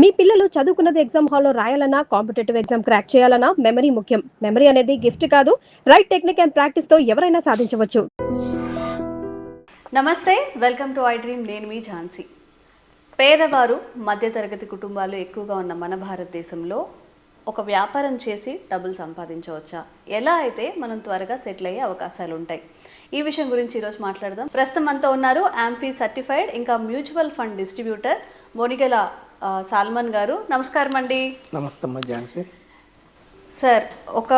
మీ పిల్లలు చదువుకున్నది ఎగ్జామ్ హాల్లో రాయాలన్నా కాంపిటేటివ్ ఎగ్జామ్ క్రాక్ చేయాలన్నా మెమరీ ముఖ్యం. మెమరీ అనేది గిఫ్ట్ కాదు, రైట్ టెక్నిక్ అండ్ ప్రాక్టీస్ తో ఎవరైనా సాధించవచ్చు. నమస్తే, వెల్కమ్ టు ఐ డ్రీమ్. నేను మీ ఝాన్సీ. పేదవారు మధ్యతరగతి కుటుంబాలు ఎక్కువగా ఉన్న మన భారతదేశంలో ఒక వ్యాపారం చేసి డబ్బులు సంపాదించవచ్చా, ఎలా అయితే మనం త్వరగా సెటిల్ అయ్యే అవకాశాలు ఉంటాయి, ఈ విషయం గురించి ఈరోజు మాట్లాడదాం. ప్రస్తుతం అంతా ఉన్నారు AMFI సర్టిఫైడ్ ఇంకా మ్యూచువల్ ఫండ్ డిస్ట్రిబ్యూటర్ మోనిగల సాల్మన్ గారు. నమస్కారం అండి. నమస్తే అమ్మ ఝాన్సీ. సార్, ఒక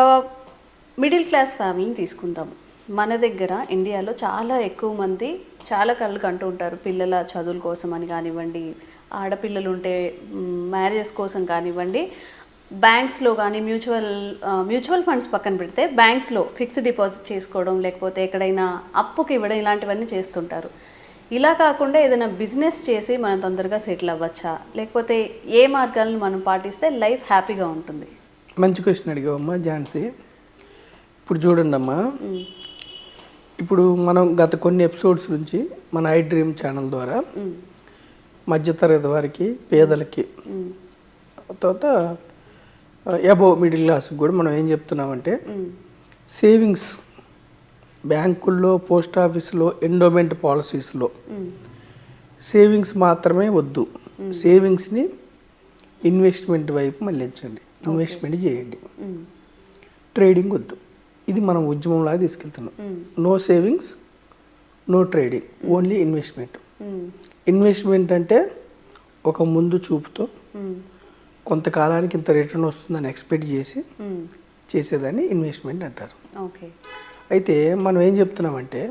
మిడిల్ క్లాస్ ఫ్యామిలీని తీసుకుందాం. మన దగ్గర ఇండియాలో చాలా ఎక్కువ మంది చాలా కళ్ళకు అంటూ ఉంటారు, పిల్లల చదువుల కోసం అని కానివ్వండి, ఆడపిల్లలు ఉంటే మ్యారేజెస్ కోసం కానివ్వండి, బ్యాంక్స్లో కానీ మ్యూచువల్ ఫండ్స్ పక్కన పెడితే బ్యాంక్స్లో ఫిక్స్డ్ డిపాజిట్ చేసుకోవడం, లేకపోతే ఎక్కడైనా అప్పుకి ఇవ్వడం, ఇలాంటివన్నీ చేస్తుంటారు. ఇలా కాకుండా ఏదైనా బిజినెస్ చేసి మనం తొందరగా సెటిల్ అవ్వచ్చా, లేకపోతే ఏ మార్గాలను మనం పాటిస్తే లైఫ్ హ్యాపీగా ఉంటుంది? మంచి క్వశ్చన్ అడిగావమ్మా ఝాన్సీ. ఇప్పుడు చూడండి అమ్మా, ఇప్పుడు మనం గత కొన్ని ఎపిసోడ్స్ నుంచి మన ఐ డ్రీమ్ ఛానల్ ద్వారా మధ్యతరగతి వారికి, పేదలకి, తర్వాత అబోవ్ మిడిల్ క్లాస్కి కూడా మనం ఏం చెప్తున్నామంటే, సేవింగ్స్ బ్యాంకుల్లో, పోస్ట్ ఆఫీసులో, ఎండోమెంట్ పాలసీస్లో సేవింగ్స్ మాత్రమే వద్దు, సేవింగ్స్ని ఇన్వెస్ట్మెంట్ వైపు మళ్ళించండి, ఇన్వెస్ట్మెంట్ చేయండి, ట్రేడింగ్ వద్దు. ఇది మనం ఉద్యమంలాగా తీసుకెళ్తున్నాం. No savings, no trading, only investment. Investment అంటే ఒక ముందు చూపుతో కొంతకాలానికి ఇంత రిటర్న్ వస్తుందని ఎక్స్పెక్ట్ చేసి చేసేదాన్ని ఇన్వెస్ట్మెంట్ అంటారు. ఓకే. అయితే మనం ఏం చెప్తున్నామంటే,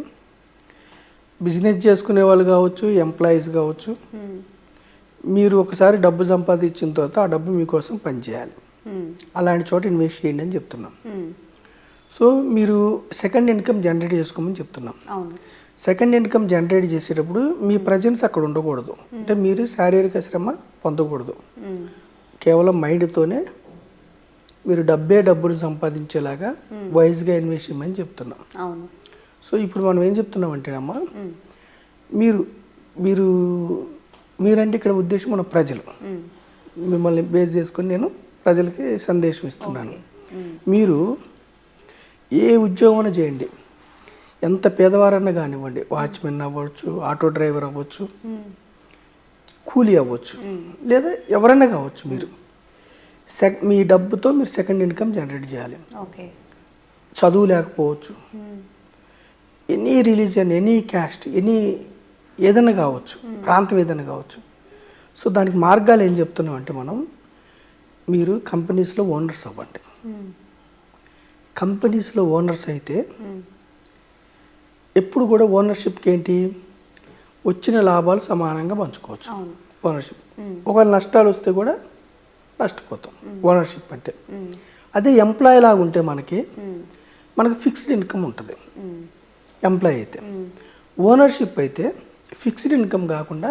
బిజినెస్ చేసుకునే వాళ్ళు కావచ్చు, ఎంప్లాయీస్ కావచ్చు, మీరు ఒకసారి డబ్బు సంపాదించిన తర్వాత ఆ డబ్బు మీకోసం పనిచేయాలి. అలాంటి చోట ఇన్వెస్ట్ చేయండి అని చెప్తున్నాం. సో మీరు సెకండ్ ఇన్కమ్ జనరేట్ చేసుకోమని చెప్తున్నాం. సెకండ్ ఇన్కమ్ జనరేట్ చేసేటప్పుడు మీ ప్రజెన్స్ అక్కడ ఉండకూడదు. అంటే మీరు శారీరక శ్రమ పొందకూడదు. కేవలం మైండ్తోనే మీరు డబ్బులు సంపాదించేలాగా వైజ్గా ఇన్వెస్ట్ చేయమని చెప్తున్నాం. సో ఇప్పుడు మనం ఏం చెప్తున్నాం అంటేనమ్మా, మీరంటే ఇక్కడ ఉద్దేశం మన ప్రజలు, మిమ్మల్ని బేస్ చేసుకొని నేను ప్రజలకి సందేశం ఇస్తున్నాను. మీరు ఏ ఉద్యోగం చేయండి, ఎంత పేదవారన్నా కానివ్వండి, వాచ్మెన్ అవ్వచ్చు, ఆటో డ్రైవర్ అవ్వచ్చు, కూలీ అవ్వచ్చు, లేదా ఎవరైనా కావచ్చు, మీరు మీ డబ్బుతో మీరు సెకండ్ ఇన్కమ్ జనరేట్ చేయాలి. చదువు లేకపోవచ్చు, ఎనీ రిలీజియన్, ఎనీ క్యాస్ట్, ఏదైనా కావచ్చు, ప్రాంతం ఏదైనా కావచ్చు. సో దానికి మార్గాలు ఏం చెప్తున్నాం అంటే, మీరు కంపెనీస్లో ఓనర్స్ అవ్వండి. కంపెనీస్లో ఓనర్స్ అయితే ఎప్పుడు కూడా ఓనర్షిప్కి ఏంటి, వచ్చిన లాభాలు సమానంగా పంచుకోవచ్చు. ఓనర్షిప్ ఒకవేళ నష్టాలు వస్తే కూడా నష్టపోతాం ఓనర్షిప్ అంటే. అదే ఎంప్లాయీ లాగా ఉంటే మనకి ఫిక్స్డ్ ఇన్కమ్ ఉంటుంది ఎంప్లాయీ అయితే. ఓనర్షిప్ అయితే ఫిక్స్డ్ ఇన్కమ్ కాకుండా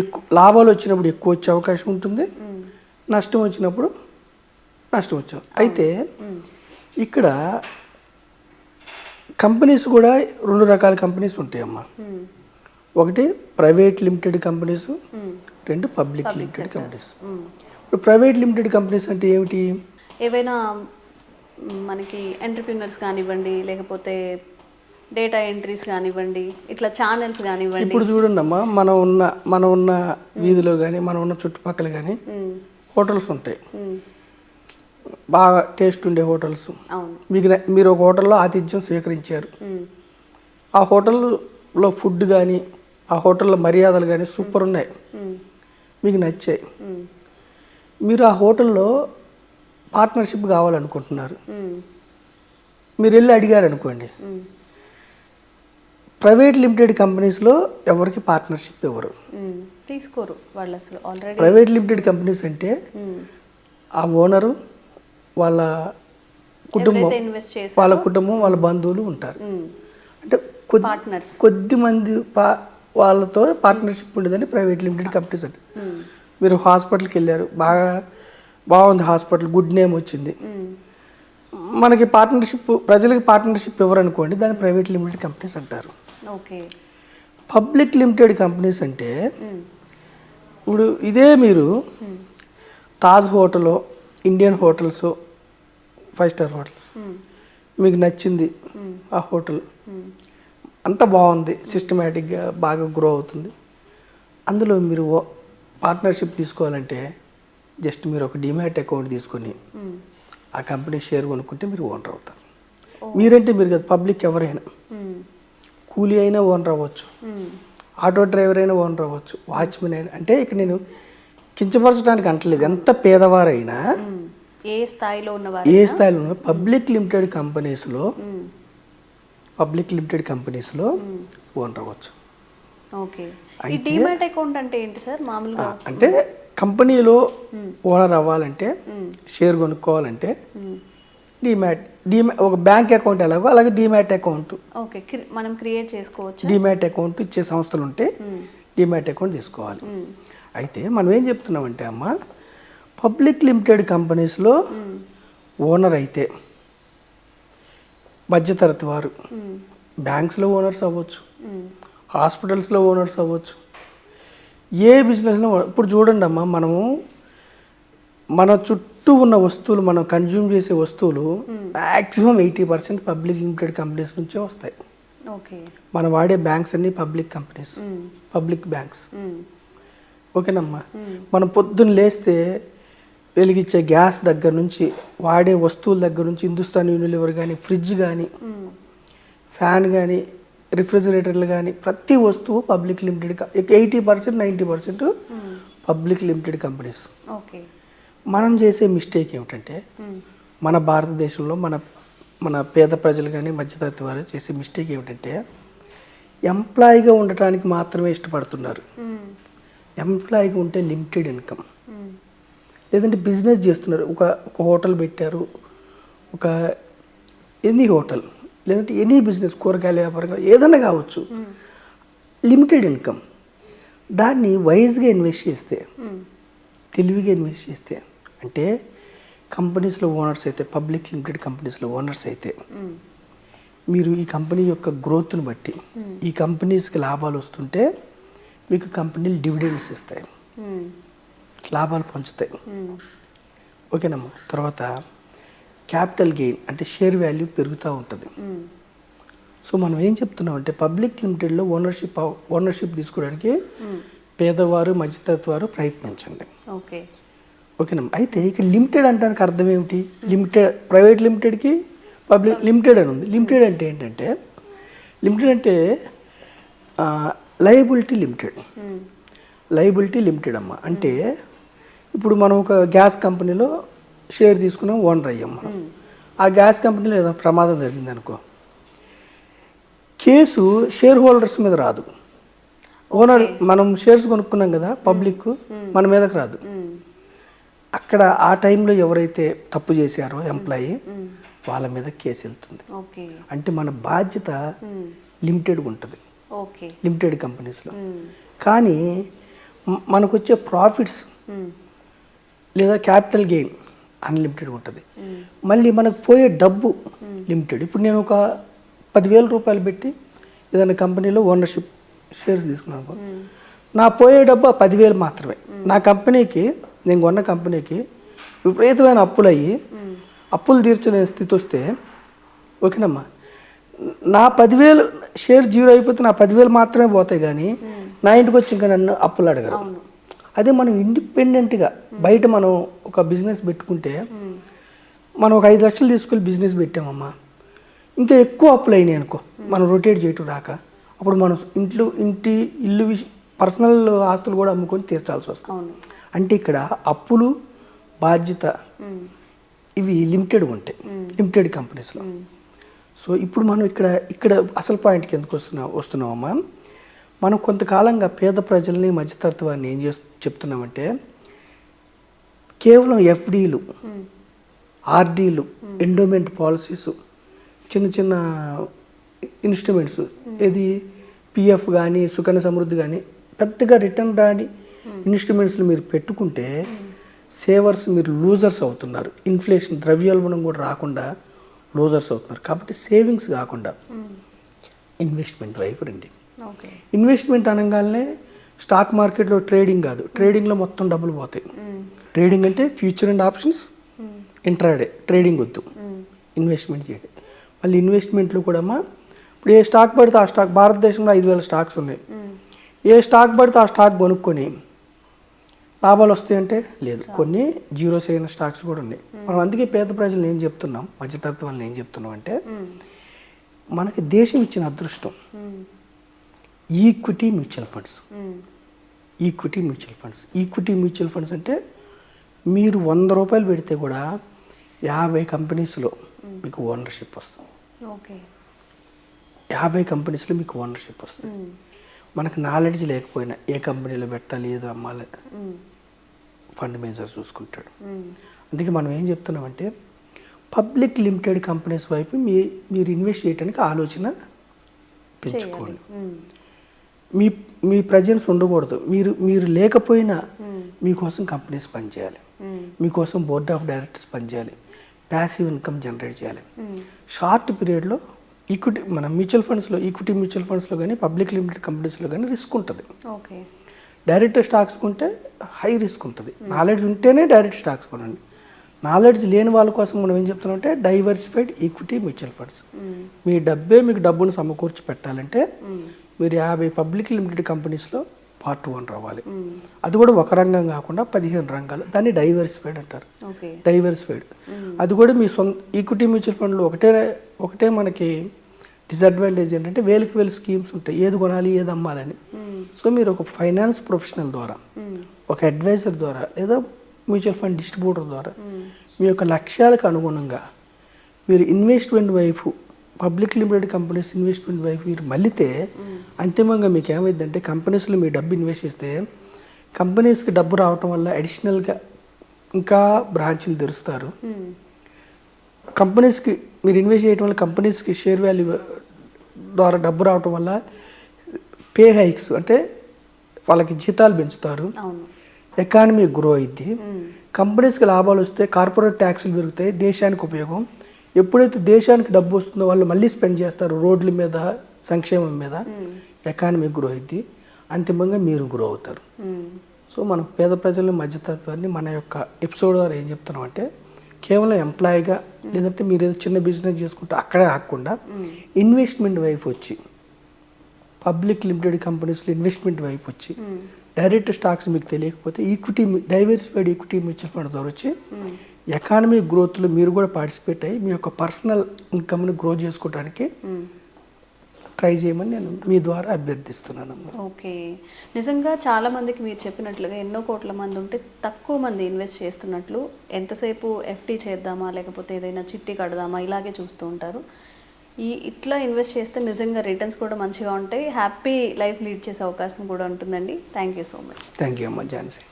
ఎక్కువ లాభాలు వచ్చినప్పుడు ఎక్కువ వచ్చే అవకాశం ఉంటుంది, నష్టం వచ్చినప్పుడు నష్టం వచ్చాం. అయితే ఇక్కడ కంపెనీస్ కూడా రెండు రకాల కంపెనీస్ ఉంటాయమ్మా. ఒకటి ప్రైవేట్ లిమిటెడ్ కంపెనీస్, రెండు పబ్లిక్ లిమిటెడ్ కంపెనీస్. ఇప్పుడు ప్రైవేట్ లిమిటెడ్ కంపెనీస్ అంటే ఏమిటి? ఏవైనా మనకి ఎంటర్‌ప్రెన్యూర్స్ కానివ్వండి, లేకపోతే డేటా ఎంట్రీస్ కానివ్వండి, ఇట్లా ఛానల్స్ కానివ్వండి. ఇప్పుడు చూడండి అమ్మా, మనం ఉన్న వీధిలో కానీ, మనం ఉన్న చుట్టుపక్కల కానీ హోటల్స్ ఉంటాయి, బాగా టేస్ట్ ఉండే హోటల్స్. మీరు ఒక హోటల్లో ఆతిథ్యం స్వీకరించారు, ఆ హోటల్లో ఫుడ్ కానీ, ఆ హోటల్లో మర్యాదలు కానీ సూపర్ ఉన్నాయి, మీకు నచ్చాయి. మీరు ఆ హోటల్లో పార్ట్నర్షిప్ కావాలనుకుంటున్నారు, మీరు వెళ్ళి అడిగారు అనుకోండి. ప్రైవేట్ లిమిటెడ్ కంపెనీస్లో ఎవరికి పార్ట్నర్షిప్ ఎవరు తీసుకోరు వాళ్ళు అసలు. ఆల్రెడీ ప్రైవేట్ లిమిటెడ్ కంపెనీస్ అంటే ఆ ఓనరు, వాళ్ళ కుటుంబం, వాళ్ళ బంధువులు ఉంటారు. అంటే కొద్ది మంది వాళ్ళతో పార్ట్నర్షిప్ ఉండేదని ప్రైవేట్ లిమిటెడ్ కంపెనీస్ అంటే. మీరు హాస్పిటల్కి వెళ్ళారు, బాగుంది హాస్పిటల్, గుడ్ నేమ్ వచ్చింది, మనకి పార్ట్నర్షిప్, ప్రజలకి పార్ట్నర్షిప్ ఎవరు అనుకోండి, దాన్ని ప్రైవేట్ లిమిటెడ్ కంపెనీస్ అంటారు. పబ్లిక్ లిమిటెడ్ కంపెనీస్ అంటే ఇప్పుడు ఇదే మీరు Taj hotel, Indian hotels, 5 star hotels మీకు నచ్చింది ఆ హోటల్, అంత బాగుంది, సిస్టమేటిక్గా బాగా గ్రో అవుతుంది. అందులో మీరు పార్ట్నర్షిప్ తీసుకోవాలంటే జస్ట్ మీరు ఒక డిమాట్ అకౌంట్ తీసుకొని ఆ కంపెనీ షేర్ కొనుక్కుంటే మీరు ఓనర్ అవుతారు. మీరంటే మీరు కదా, పబ్లిక్ ఎవరైనా, కూలీ అయినా ఓనర్ అవ్వచ్చు, ఆటో డ్రైవర్ అయినా ఓనర్ అవ్వచ్చు, వాచ్మెన్ అయినా. అంటే ఇక్కడ నేను కించపరచడానికి అంటలేదు, ఎంత పేదవారైనా ఏ స్థాయిలో ఉన్న పబ్లిక్ లిమిటెడ్ కంపెనీస్లో ఓనర్ అవ్వచ్చు. ఓకే. ఈ డిమాట్ అకౌంట్ అంటే ఏంటి సార్ మామూలుగా? అంటే కంపెనీలో ఓనర్ అవ్వాలంటే, షేర్ కొనుక్కోవాలంటే డిమాట్ ఒక బ్యాంక్ అకౌంట్ ఎలాగో అలాగే డిమాట్ అకౌంట్. ఓకే, మనం క్రియేట్ చేసుకోవచ్చు. డిమాట్ అకౌంట్ ఇచ్చే సంస్థలు ఉంటే డిమాట్ అకౌంట్ తీసుకోవాలి. అయితే మనం ఏం చెప్తున్నామంటే అమ్మ, పబ్లిక్ లిమిటెడ్ కంపెనీస్లో ఓనర్ అయితే మధ్యతరగతి వారు బ్యాంక్స్లో ఓనర్స్ అవ్వచ్చు, హాస్పిటల్స్లో ఓనర్స్ అవ్వచ్చు, ఏ బిజినెస్లో. ఇప్పుడు చూడండి అమ్మ, మనము మన చుట్టూ ఉన్న వస్తువులు, మనం కన్జ్యూమ్ చేసే వస్తువులు మ్యాక్సిమం 80% పబ్లిక్ లిమిటెడ్ కంపెనీస్ నుంచే వస్తాయి. ఓకే. మనం వాడే బ్యాంక్స్ అన్ని పబ్లిక్ కంపెనీస్, పబ్లిక్ బ్యాంక్స్. ఓకేనమ్మా. మనం పొద్దున్న లేస్తే వెలిగించే గ్యాస్ దగ్గర నుంచి, వాడే వస్తువుల దగ్గర నుంచి, హిందుస్థాన్ యూనిలివర్ కానీ, ఫ్రిడ్జ్ కానీ, ఫ్యాన్ కానీ, రిఫ్రిజిరేటర్లు కానీ, ప్రతి వస్తువు public limited. 80% 90% public limited companies. Okay. మనం చేసే మిస్టేక్ ఏమిటంటే, మన భారతదేశంలో మన పేద ప్రజలు కానీ మధ్యతరగతి వారు చేసే మిస్టేక్ ఏమిటంటే, ఎంప్లాయీగా ఉండటానికి మాత్రమే ఇష్టపడుతున్నారు. ఎంప్లాయీగా ఉంటే లిమిటెడ్ ఇన్కమ్, లేదంటే బిజినెస్ చేస్తున్నారు, ఒక హోటల్ పెట్టారు, ఒక ఎనీ హోటల్, లేదంటే ఎనీ బిజినెస్, కూరగాయల వ్యాపారంగా ఏదైనా కావచ్చు, లిమిటెడ్ ఇన్కమ్. దాన్ని వైజ్గా ఇన్వెస్ట్ చేస్తే, తెలివిగా ఇన్వెస్ట్ చేస్తే, అంటే కంపెనీస్లో ఓనర్స్ అయితే, పబ్లిక్ లిమిటెడ్ కంపెనీస్లో ఓనర్స్ అయితే, మీరు ఈ కంపెనీ యొక్క గ్రోత్ని బట్టి, ఈ కంపెనీస్కి లాభాలు వస్తుంటే మీకు కంపెనీలు డివిడెండ్స్ ఇస్తాయి, లాభాలు పంచుతాయి. ఓకేనమ్మా. తర్వాత క్యాపిటల్ గెయిన్ అంటే షేర్ వాల్యూ పెరుగుతూ ఉంటుంది. సో మనం ఏం చెప్తున్నాం అంటే, పబ్లిక్ లిమిటెడ్లో ఓనర్షిప్ తీసుకోవడానికి పేదవారు మధ్యతరగతి వారు ప్రయత్నించండి. ఓకే. ఓకేనమ్మా. అయితే ఇక్కడ లిమిటెడ్ అంటానికి అర్థం ఏమిటి? లిమిటెడ్, ప్రైవేట్ లిమిటెడ్కి పబ్లిక్ లిమిటెడ్ అని ఉంది. లిమిటెడ్ అంటే ఏంటంటే, లిమిటెడ్ అంటే లయబిలిటీ లిమిటెడ్ అమ్మ. అంటే ఇప్పుడు మనం ఒక గ్యాస్ కంపెనీలో షేర్ తీసుకున్నాం, ఓనర్ అయ్యాం మనం. ఆ గ్యాస్ కంపెనీలో ఏదైనా ప్రమాదం జరిగింది అనుకో, కేసు షేర్ హోల్డర్స్ మీద రాదు. ఓనర్, మనం షేర్స్ కొనుక్కున్నాం కదా, పబ్లిక్ మన మీదకి రాదు. అక్కడ ఆ టైంలో ఎవరైతే తప్పు చేశారో ఎంప్లాయీ, వాళ్ళ మీద కేసు వెళ్తుంది. అంటే మన బాధ్యత లిమిటెడ్గా ఉంటుంది లిమిటెడ్ కంపెనీస్లో. కానీ మనకు వచ్చే ప్రాఫిట్స్ లేదా క్యాపిటల్ గెయిన్ అన్లిమిటెడ్ ఉంటుంది. మళ్ళీ మనకు పోయే డబ్బు లిమిటెడ్. ఇప్పుడు నేను ఒక 10,000 రూపాయలు పెట్టి ఏదైనా కంపెనీలో ఓనర్షిప్ షేర్స్ తీసుకున్నాను, నా పోయే డబ్బు 10,000 మాత్రమే. నా కంపెనీకి, నేను కొన్న కంపెనీకి విపరీతమైన అప్పులు అయ్యి అప్పులు తీర్చలేని స్థితి వస్తే, ఓకేనమ్మా, నా 10,000 షేర్ జీరో అయిపోతే నా 10,000 మాత్రమే పోతాయి, కానీ నా ఇంటికి వచ్చి ఇంకా నన్ను అప్పులు అడగరు. అదే మనం ఇండిపెండెంట్గా బయట మనం ఒక బిజినెస్ పెట్టుకుంటే, మనం ఒక 5 లక్షలు తీసుకెళ్ళి బిజినెస్ పెట్టామమ్మా, ఇంకా ఎక్కువ అప్పులు అయినాయి అనుకో, మనం రొటేట్ చేయటం రాక, అప్పుడు మనం ఇల్లు పర్సనల్ ఆస్తులు కూడా అమ్ముకొని తీర్చాల్సి వస్తుంది. అంటే ఇక్కడ అప్పులు, బాధ్యత ఇవి లిమిటెడ్ ఉంటాయి లిమిటెడ్ కంపెనీస్లో. సో ఇప్పుడు మనం ఇక్కడ అసలు పాయింట్కి ఎందుకు వస్తున్నామమ్మా, మనం కొంతకాలంగా పేద ప్రజల్ని మధ్యతరగతి వారిని ఏం చెప్తున్నామంటే, కేవలం ఎఫ్డీలు, ఆర్డీలు, ఎండోమెంట్ పాలసీస్, చిన్న చిన్న ఇన్స్ట్రుమెంట్స్, ఏది పిఎఫ్ కానీ, సుకన్య సమృద్ధి కానీ, పెద్దగా రిటర్న్ రాని ఇన్స్ట్రుమెంట్స్లు మీరు పెట్టుకుంటే సేవర్స్ మీరు లూజర్స్ అవుతున్నారు. ఇన్ఫ్లేషన్, ద్రవ్యోల్బణం కూడా రాకుండా లూజర్స్ అవుతున్నారు. కాబట్టి సేవింగ్స్ కాకుండా ఇన్వెస్ట్మెంట్ వైపు రండి. ఇన్వెస్ట్మెంట్ అనగానే స్టాక్ మార్కెట్లో ట్రేడింగ్ కాదు, ట్రేడింగ్లో మొత్తం డబ్బులు పోతాయి. ట్రేడింగ్ అంటే future and options, intraday. Trading వద్దు, ఇన్వెస్ట్మెంట్ చేయండి. మళ్ళీ ఇన్వెస్ట్మెంట్లు కూడా అమ్మా, ఇప్పుడు ఏ స్టాక్ పడితే ఆ స్టాక్, భారతదేశంలో 5,000 స్టాక్స్ ఉన్నాయి. ఏ స్టాక్ పడితే ఆ స్టాక్ కొనుక్కొని లాభాలు వస్తాయంటే లేదు. కొన్ని జీరోస్ అయిన స్టాక్స్ కూడా ఉన్నాయి. మనం అందుకే పేద ప్రజలు ఏం చెప్తున్నాం, మధ్యతరగతి వాళ్ళని ఏం చెప్తున్నాం అంటే, మనకి దేశం ఇచ్చిన అదృష్టం equity mutual funds. Equity mutual funds, equity mutual funds అంటే మీరు 100 రూపాయలు పెడితే కూడా 50 కంపెనీస్లో మీకు ఓనర్షిప్ వస్తుంది. 50 కంపెనీస్లో మీకు ఓనర్షిప్ వస్తుంది. మనకు నాలెడ్జ్ లేకపోయినా ఏ కంపెనీలో పెట్టాలి, ఏదో అమ్మాలి, ఫండ్ మేనేజర్ చూసుకుంటాడు. అందుకే మనం ఏం చెప్తున్నామంటే, పబ్లిక్ లిమిటెడ్ కంపెనీస్ వైపు మీరు ఇన్వెస్ట్ చేయడానికి ఆలోచన పెంచుకోండి. మీ ప్రజెన్స్ ఉండకూడదు. మీరు లేకపోయినా మీకోసం కంపెనీస్ పనిచేయాలి, మీకోసం బోర్డ్ ఆఫ్ డైరెక్టర్స్ పనిచేయాలి, ప్యాసివ్ ఇన్కమ్ జనరేట్ చేయాలి. షార్ట్ పీరియడ్లో ఈక్విటీ, మన మ్యూచువల్ ఫండ్స్లో, ఈక్విటీ మ్యూచువల్ ఫండ్స్లో కానీ పబ్లిక్ లిమిటెడ్ కంపెనీస్లో కానీ రిస్క్ ఉంటుంది. డైరెక్ట్ స్టాక్స్ కొంటే హై రిస్క్ ఉంటుంది. నాలెడ్జ్ ఉంటేనే డైరెక్ట్ స్టాక్స్ కొనండి. నాలెడ్జ్ లేని వాళ్ళ కోసం మనం ఏం చెప్తున్నామంటే, డైవర్సిఫైడ్ ఈక్విటీ మ్యూచువల్ ఫండ్స్. మీ డబ్బే మీకు డబ్బును సమకూర్చి పెట్టాలంటే మీరు 50 పబ్లిక్ లిమిటెడ్ కంపెనీస్లో పార్ట్ 1 రావాలి. అది కూడా ఒక రంగం కాకుండా 15 రంగాలు. దాన్ని డైవర్సిఫైడ్ అంటారు. డైవర్సిఫైడ్ అది కూడా మీ సొంత ఈక్విటీ మ్యూచువల్ ఫండ్లో ఒకటే మనకి డిసడ్వాంటేజ్ ఏంటంటే, వేలు స్కీమ్స్ ఉంటాయి, ఏది కొనాలి ఏది అమ్మాలని. సో మీరు ఒక ఫైనాన్స్ ప్రొఫెషనల్ ద్వారా, ఒక అడ్వైజర్ ద్వారా, లేదా మ్యూచువల్ ఫండ్ డిస్ట్రిబ్యూటర్ ద్వారా మీ యొక్క లక్ష్యాలకు అనుగుణంగా మీరు ఇన్వెస్ట్మెంట్ వైపు, పబ్లిక్ లిమిటెడ్ కంపెనీస్ ఇన్వెస్ట్మెంట్ వైపు మీరు మళ్ళీతే, అంతిమంగా మీకు ఏమైందంటే, కంపెనీస్లో మీ డబ్బు ఇన్వెస్ట్ చేస్తే కంపెనీస్కి డబ్బు రావటం వల్ల అడిషనల్గా ఇంకా బ్రాంచ్లు తెరుస్తారు. కంపెనీస్కి మీరు ఇన్వెస్ట్ చేయడం వల్ల కంపెనీస్కి షేర్ వాల్యూ ద్వారా డబ్బు రావటం వల్ల పే హైక్స్, అంటే వాళ్ళకి జీతాలు పెంచుతారు, ఎకానమీ గ్రో అయింది, కంపెనీస్కి లాభాలు వస్తే కార్పొరేట్ ట్యాక్సులు పెరుగుతాయి, దేశానికి ఉపయోగం. ఎప్పుడైతే దేశానికి డబ్బు వస్తుందో వాళ్ళు మళ్ళీ స్పెండ్ చేస్తారు రోడ్ల మీద, సంక్షేమం మీద, ఎకానమీ గ్రో అయింది, అంతిమంగా మీరు గ్రో అవుతారు. సో మనం పేద ప్రజల మధ్యతత్వాన్ని మన యొక్క ఎపిసోడ్ ద్వారా ఏం చెప్తున్నాం అంటే, కేవలం ఎంప్లాయీగా, లేదంటే మీరు ఏదో చిన్న బిజినెస్ చేసుకుంటే అక్కడే ఆగకుండా ఇన్వెస్ట్మెంట్ వైపు వచ్చి, పబ్లిక్ లిమిటెడ్ కంపెనీస్లో ఇన్వెస్ట్మెంట్ వైపు వచ్చి, డైరెక్ట్ స్టాక్స్ మీకు తెలియకపోతే equity, diversified equity mutual fund ద్వారా వచ్చి ఎకానమీ గ్రోత్లో మీరు కూడా పార్టిసిపేట్ అయ్యి మీ యొక్క పర్సనల్ ఇన్కమ్ని గ్రో చేసుకోవడానికి ట్రై చేయమని నేను మీ ద్వారా అభ్యర్థిస్తున్నాను. ఓకే, నిజంగా చాలా మందికి మీరు చెప్పినట్లుగా ఎన్నో కోట్ల మంది ఉంటే తక్కువ మంది ఇన్వెస్ట్ చేస్తున్నట్లు, ఎంతసేపు ఎఫ్డి చేద్దామా లేకపోతే ఏదైనా చిట్టి కడదామా ఇలాగే చూస్తూ ఉంటారు. ఇట్లా ఇన్వెస్ట్ చేస్తే నిజంగా రిటర్న్స్ కూడా మంచిగా ఉంటాయి, హ్యాపీ లైఫ్ లీడ్ చేసే అవకాశం కూడా ఉంటుందండి. Thank you so much. Thank you అమ్మ ఝాన్సీ.